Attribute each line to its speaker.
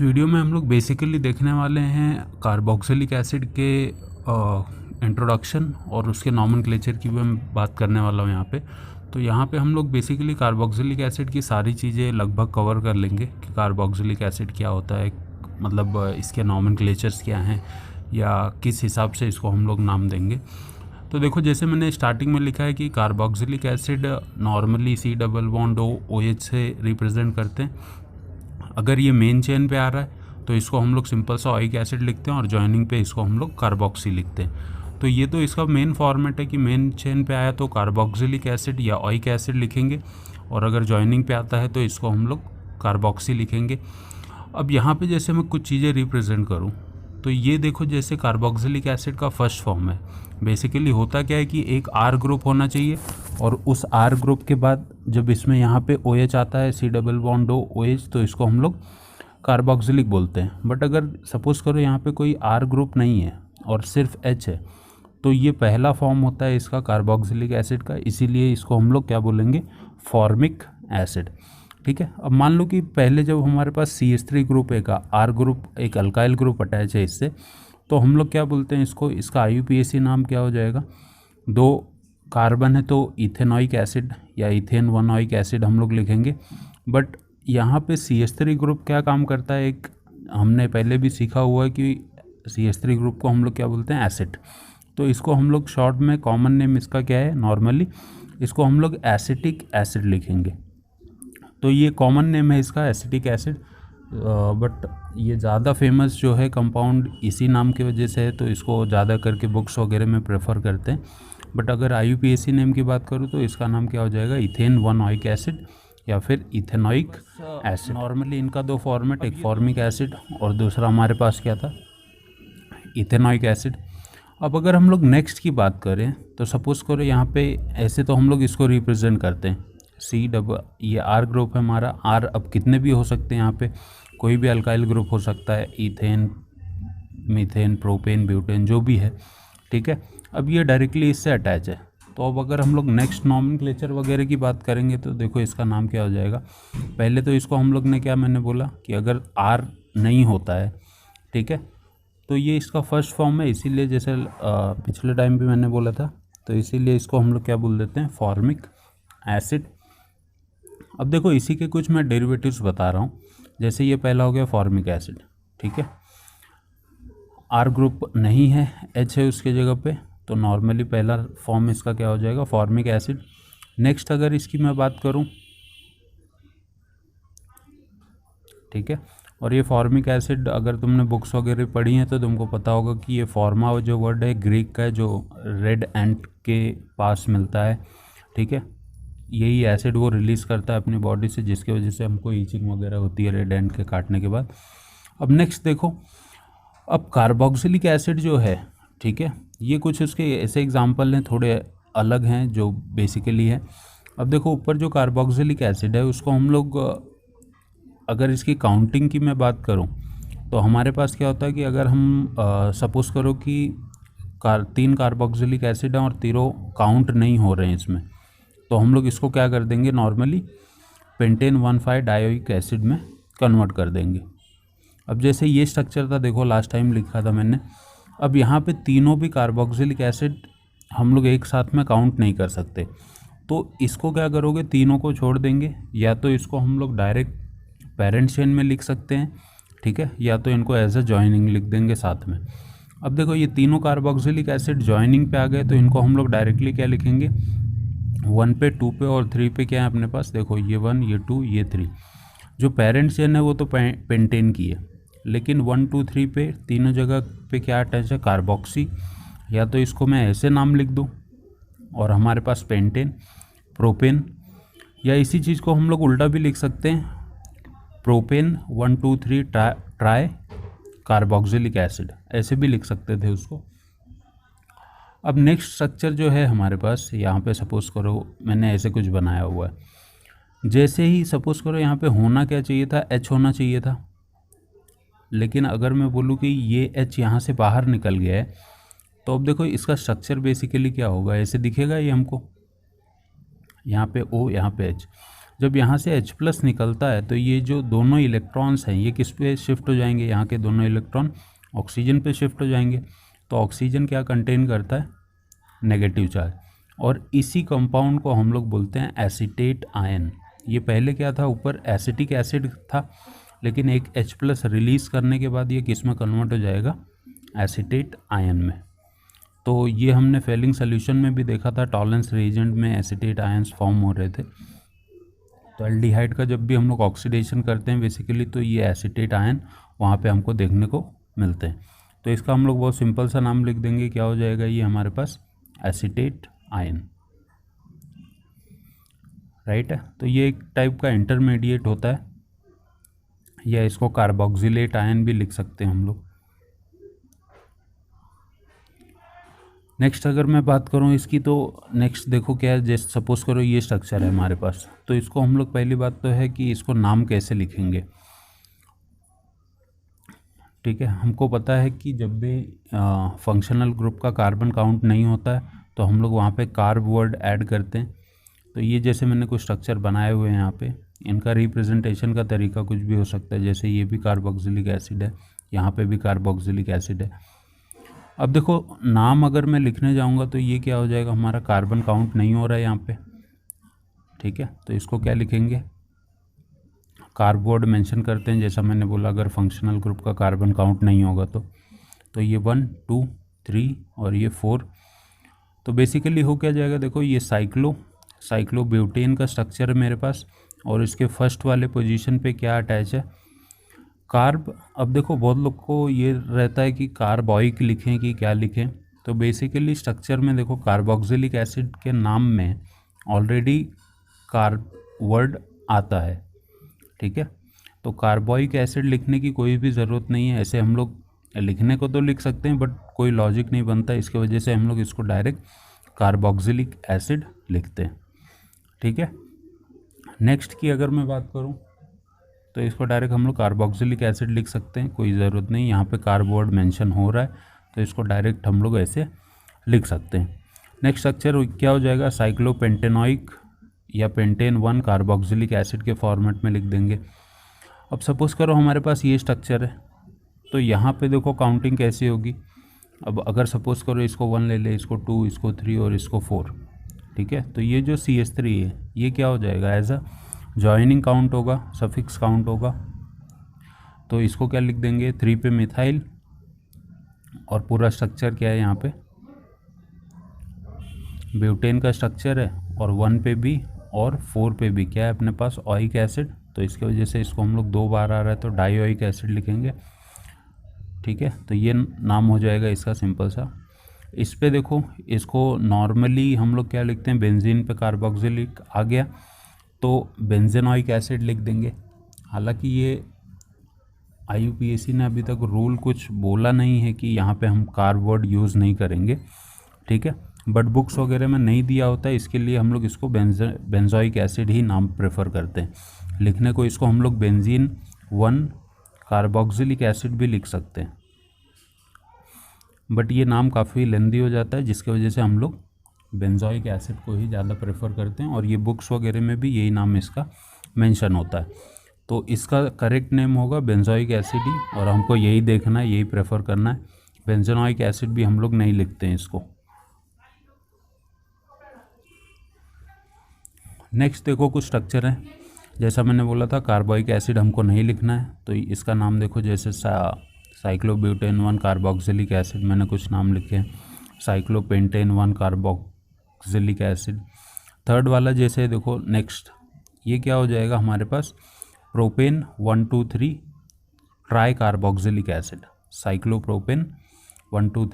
Speaker 1: इस वीडियो में हम लोग बेसिकली देखने वाले हैं कार्बोक्सिलिक एसिड के इंट्रोडक्शन और उसके नॉमेनक्लेचर की भी मैं बात करने वाला हूँ यहाँ पे। तो यहाँ पे हम लोग बेसिकली कार्बोक्सिलिक एसिड की सारी चीज़ें लगभग कवर कर लेंगे कि कार्बोक्सिलिक एसिड क्या होता है, मतलब इसके नॉमेनक्लेचर्स क्या हैं या किस हिसाब से इसको हम लोग नाम देंगे। तो देखो, जैसे मैंने स्टार्टिंग में लिखा है कि कार्बोक्सिलिक एसिड नॉर्मली C+H से रिप्रेजेंट करते हैं। अगर ये मेन चेन पे आ रहा है तो इसको हम लोग सिंपल सा ओइक एसिड लिखते हैं और जॉइनिंग पे इसको हम लोग कार्बोक्सी लिखते हैं। तो ये तो इसका मेन फॉर्मेट है कि मेन चेन पे आया तो कार्बोक्सिलिक एसिड या ओइक एसिड लिखेंगे, और अगर जॉइनिंग पे आता है तो इसको हम लोग कार्बोक्सी लिखेंगे। अब यहाँ पे जैसे मैं कुछ चीज़ें रिप्रेजेंट करूँ तो ये देखो, जैसे कार्बोक्सिलिक एसिड का फर्स्ट फॉर्म है। बेसिकली होता क्या है कि एक R ग्रुप होना चाहिए, और उस R ग्रुप के बाद जब इसमें यहाँ पे OH आता है C+OH तो इसको हम लोग कार्बोक्सिलिक बोलते हैं। बट अगर सपोज़ करो यहाँ पे कोई R ग्रुप नहीं है और सिर्फ H है तो ये पहला फॉर्म होता है इसका कार्बोक्सिलिक एसिड का, इसीलिए इसको हम लोग क्या बोलेंगे, फॉर्मिक एसिड। ठीक है। अब मान लो कि पहले जब हमारे पास CH3 ग्रुप एक R ग्रुप एक अल्काइल ग्रुप अटैच है इससे, तो हम लोग क्या बोलते हैं इसको, इसका IUPAC नाम क्या हो जाएगा, 2 कार्बन है तो इथेनॉइक एसिड या इथेन 1 एसिड हम लोग लिखेंगे। बट यहाँ पे CH3 ग्रुप क्या काम करता है, एक हमने पहले भी सीखा हुआ है कि CH3 ग्रुप को हम लोग क्या बोलते हैं, एसिड। तो इसको हम लोग शॉर्ट में कॉमन नेम इसका क्या है, नॉर्मली इसको हम लोग एसिटिक एसिड लिखेंगे। तो ये कॉमन नेम है इसका, एसिटिक एसिड। बट ये ज़्यादा फेमस जो है कंपाउंड इसी नाम की वजह से है, तो इसको ज़्यादा करके बुक्स वगैरह में प्रेफर करते हैं। बट अगर IUPAC नेम की बात करूँ तो इसका नाम क्या हो जाएगा, इथेन 1 एसिड या फिर इथेनॉइक एसिड। नॉर्मली इनका 2 फॉर्मेट, एक फॉर्मिक एसिड और दूसरा हमारे पास क्या था, इथेनॉइक एसिड। अब अगर हम लोग नेक्स्ट की बात करें तो सपोज़ करो यहाँ पे ऐसे तो हम लोग इसको रिप्रेजेंट करते हैं ये R ग्रुप है हमारा। R अब कितने भी हो सकते हैं, यहाँ पे कोई भी अल्काइल ग्रुप हो सकता है, इथेन, मीथेन, प्रोपेन, ब्यूटेन, जो भी है। ठीक है। अब ये डायरेक्टली इससे अटैच है। तो अब अगर हम लोग नेक्स्ट नॉमेनक्लेचर वगैरह की बात करेंगे तो देखो इसका नाम क्या हो जाएगा। पहले तो इसको हम लोग ने क्या, मैंने बोला कि अगर R नहीं होता है, ठीक है, तो ये इसका फर्स्ट फॉर्म है, इसीलिए जैसे पिछले टाइम भी मैंने बोला था, तो इसीलिए इसको हम लोग क्या बोल देते हैं, फॉर्मिक एसिड। अब देखो इसी के कुछ मैं डेरिवेटिव्स बता रहा हूँ। जैसे ये पहला हो गया फॉर्मिक एसिड, ठीक है, R ग्रुप नहीं है, H है उसके जगह पे, तो नॉर्मली पहला फॉर्म इसका क्या हो जाएगा, फॉर्मिक एसिड। नेक्स्ट अगर इसकी मैं बात करूँ, ठीक है, और ये फॉर्मिक एसिड अगर तुमने बुक्स वगैरह पढ़ी हैं तो तुमको पता होगा कि ये फॉर्मा जो वर्ड है ग्रीक का है, जो रेड एंट के पास मिलता है। ठीक है, यही एसिड वो रिलीज़ करता है अपनी बॉडी से, जिसकी वजह से हमको ईचिंग वगैरह होती है रेड एंट के काटने के बाद। अब नेक्स्ट देखो, अब कार्बोक्सिलिक एसिड जो है, ठीक है, ये कुछ उसके ऐसे एग्जांपल हैं, थोड़े अलग हैं जो बेसिकली है। अब देखो ऊपर जो कार्बोक्सिलिक एसिड है उसको हम लोग, अगर इसकी काउंटिंग की मैं बात करूं तो हमारे पास क्या होता है कि अगर हम सपोज़ करो कि 3 कार्बोक्सिलिक एसिड हैं और तीनों काउंट नहीं हो रहे हैं इसमें, तो हम लोग इसको क्या कर देंगे, नॉर्मली पेंटेन 1,5 डायोइक एसिड में कन्वर्ट कर देंगे। अब जैसे ये स्ट्रक्चर था, देखो लास्ट टाइम लिखा था मैंने। अब यहाँ पे तीनों भी कार्बोक्सिलिक एसिड हम लोग एक साथ में काउंट नहीं कर सकते, तो इसको क्या करोगे, तीनों को छोड़ देंगे, या तो इसको हम लोग डायरेक्ट पेरेंट चेन में लिख सकते हैं, ठीक है, या तो इनको एज अ जॉइनिंग लिख देंगे साथ में। अब देखो ये तीनों कार्बोक्सिलिक एसिड जॉइनिंग पे आ गए, तो इनको हम लोग डायरेक्टली क्या लिखेंगे, 1 पे, 2 पे और 3 पे क्या है अपने पास, देखो ये 1, ये 2, ये 3। जो पेरेंट चेन है वो तो पेंटेन की है, लेकिन 1, 2, 3 पे तीनों जगह पे क्या अटैच है, कार्बोक्सी। या तो इसको मैं ऐसे नाम लिख दूँ और हमारे पास पेंटेन, प्रोपेन, या इसी चीज़ को हम लोग उल्टा भी लिख सकते हैं, प्रोपेन 1, 2, 3 ट्राई कार्बोक्सिलिक एसिड, ऐसे भी लिख सकते थे उसको। अब नेक्स्ट स्ट्रक्चर जो है हमारे पास, यहाँ पे सपोज़ करो मैंने ऐसे कुछ बनाया हुआ है। जैसे ही सपोज़ करो यहाँ पे होना क्या चाहिए था, H होना चाहिए था, लेकिन अगर मैं बोलूँ कि ये H यहाँ से बाहर निकल गया है, तो अब देखो इसका स्ट्रक्चर बेसिकली क्या होगा, ऐसे दिखेगा ये हमको, यहाँ पे O, यहाँ पे H। जब यहाँ से H+ निकलता है तो ये जो दोनों इलेक्ट्रॉन्स हैं ये किस पे शिफ्ट हो जाएंगे, यहाँ के दोनों इलेक्ट्रॉन ऑक्सीजन पे शिफ्ट हो जाएंगे। तो ऑक्सीजन क्या कंटेन करता है, नेगेटिव चार्ज, और इसी कंपाउंड को हम लोग बोलते हैं एसीटेट आयन। ये पहले क्या था, ऊपर एसिटिक एसिड था, लेकिन एक H+ रिलीज करने के बाद ये किस में कन्वर्ट हो जाएगा, एसीटेट आयन में। तो ये हमने फेलिंग सोल्यूशन में भी देखा था, टॉलरेंस रिएजेंट में एसीटेट आयंस फॉर्म हो रहे थे। तो एल्डिहाइड का जब भी हम लोग ऑक्सीडेशन करते हैं बेसिकली, तो ये एसीटेट आयन वहाँ पे हमको देखने को मिलते हैं। तो इसका हम लोग बहुत सिंपल सा नाम लिख देंगे, क्या हो जाएगा ये हमारे पास, एसीटेट आयन, राइट है। तो ये एक टाइप का इंटरमीडिएट होता है, या इसको कार्बोक्सिलेट आयन भी लिख सकते हैं हम लोग। नेक्स्ट अगर मैं बात करूं इसकी, तो नेक्स्ट देखो क्या है, जैसे सपोज करो ये स्ट्रक्चर है हमारे पास, तो इसको हम लोग, पहली बात तो है कि इसको नाम कैसे लिखेंगे। ठीक है, हमको पता है कि जब भी फंक्शनल ग्रुप का कार्बन काउंट नहीं होता है तो हम लोग वहाँ पे कार्ब वर्ड ऐड करते हैं। तो ये जैसे मैंने कुछ स्ट्रक्चर बनाए हुए हैं यहाँ पे, इनका रिप्रेजेंटेशन का तरीका कुछ भी हो सकता है। जैसे ये भी कार्बोक्सिलिक एसिड है, यहाँ पे भी कार्बोक्सिलिक एसिड है। अब देखो नाम अगर मैं लिखने जाऊँगा तो ये क्या हो जाएगा, हमारा कार्बन काउंट नहीं हो रहा है यहाँ पे, ठीक है। तो इसको क्या लिखेंगे, कार्ब वर्ड मेंशन करते हैं, जैसा मैंने बोला अगर फंक्शनल ग्रुप का कार्बन काउंट नहीं होगा तो ये 1 2 3 और ये 4। तो बेसिकली हो क्या जाएगा, देखो ये साइक्लोब्यूटेन का स्ट्रक्चर है मेरे पास, और इसके फर्स्ट वाले पोजीशन पे क्या अटैच है, कार्ब। अब देखो बहुत लोग को ये रहता है कि कार्बोइक लिखें कि क्या लिखें, तो बेसिकली स्ट्रक्चर में देखो कार्बोक्सिलिक एसिड के नाम में ऑलरेडी कार्ब वर्ड आता है, ठीक है। तो कार्बोइक एसिड लिखने की कोई भी ज़रूरत नहीं है, ऐसे हम लोग लिखने को तो लिख सकते हैं बट कोई लॉजिक नहीं बनता, इसके वजह से हम लोग इसको डायरेक्ट कार्बोक्सिलिक एसिड लिखते हैं, ठीक है। नेक्स्ट की अगर मैं बात करूं तो इसको डायरेक्ट हम लोग कार्बोक्सिलिक एसिड लिख सकते हैं, कोई ज़रूरत नहीं, यहाँ पे कार्ब वर्ड मेंशन हो रहा है तो इसको डायरेक्ट हम लोग ऐसे लिख सकते हैं। नेक्स्ट स्ट्रक्चर क्या हो जाएगा, साइक्लोपेंटेनोइक या पेंटेन 1 कार्बोक्सिलिक एसिड के फॉर्मेट में लिख देंगे। अब सपोज़ करो हमारे पास ये स्ट्रक्चर है, तो यहाँ पे देखो काउंटिंग कैसी होगी। अब अगर सपोज़ करो इसको 1 ले ले, इसको 2, इसको 3 और इसको 4, ठीक है। तो ये जो CH3 है ये क्या हो जाएगा, एज अ जॉइनिंग काउंट होगा, सफिक्स काउंट होगा। तो इसको क्या लिख देंगे, 3 पे मिथाइल, और पूरा स्ट्रक्चर क्या है यहाँ पे ब्यूटेन का स्ट्रक्चर है, और 1 पे भी और 4 पे भी क्या है अपने पास, ओइक एसिड। तो इसके वजह से इसको हम लोग 2 बार आ रहा है तो डाइओइक एसिड लिखेंगे, ठीक है। तो ये नाम हो जाएगा इसका सिंपल सा। इस पे देखो, इसको नॉर्मली हम लोग क्या लिखते हैं, बेंजीन पे कार्बोक्सिलिक आ गया तो बेंजेनोइक एसिड लिख देंगे। हालांकि ये IUPAC ने अभी तक रूल कुछ बोला नहीं है कि यहाँ पे हम कार्ब वर्ड यूज़ नहीं करेंगे, ठीक है, बट बुक्स वगैरह में नहीं दिया होता है, इसके लिए हम लोग इसको बेंजोइक एसिड ही नाम प्रेफर करते हैं लिखने को। इसको हम लोग बेंजीन 1 कार्बोक्सिलिक एसिड भी लिख सकते हैं, बट ये नाम काफ़ी लेंदी हो जाता है, जिसकी वजह से हम लोग बेंजोइक एसिड को ही ज़्यादा प्रेफर करते हैं, और ये बुक्स वगैरह में भी यही नाम इसका मेंशन होता है। तो इसका करेक्ट नेम होगा बेंजोइक एसिड ही, और हमको यही देखना है, यही प्रेफर करना है। बेंजेनोइक एसिड भी हम लोग नहीं लिखते हैं इसको। नेक्स्ट देखो कुछ स्ट्रक्चर है, जैसा मैंने बोला था कार्बोइक एसिड हमको नहीं लिखना है, तो इसका नाम देखो, जैसे साइक्लोब्यूटेन 1 कार्बोक्सिलिक एसिड, मैंने कुछ नाम लिखे हैं, साइक्लोपेंटेन 1 कार्बोक्सिलिक एसिड। थर्ड वाला जैसे देखो नेक्स्ट, ये क्या हो जाएगा हमारे पास, propane 1 2 3 tricarboxylic acid, cyclopropane 1 2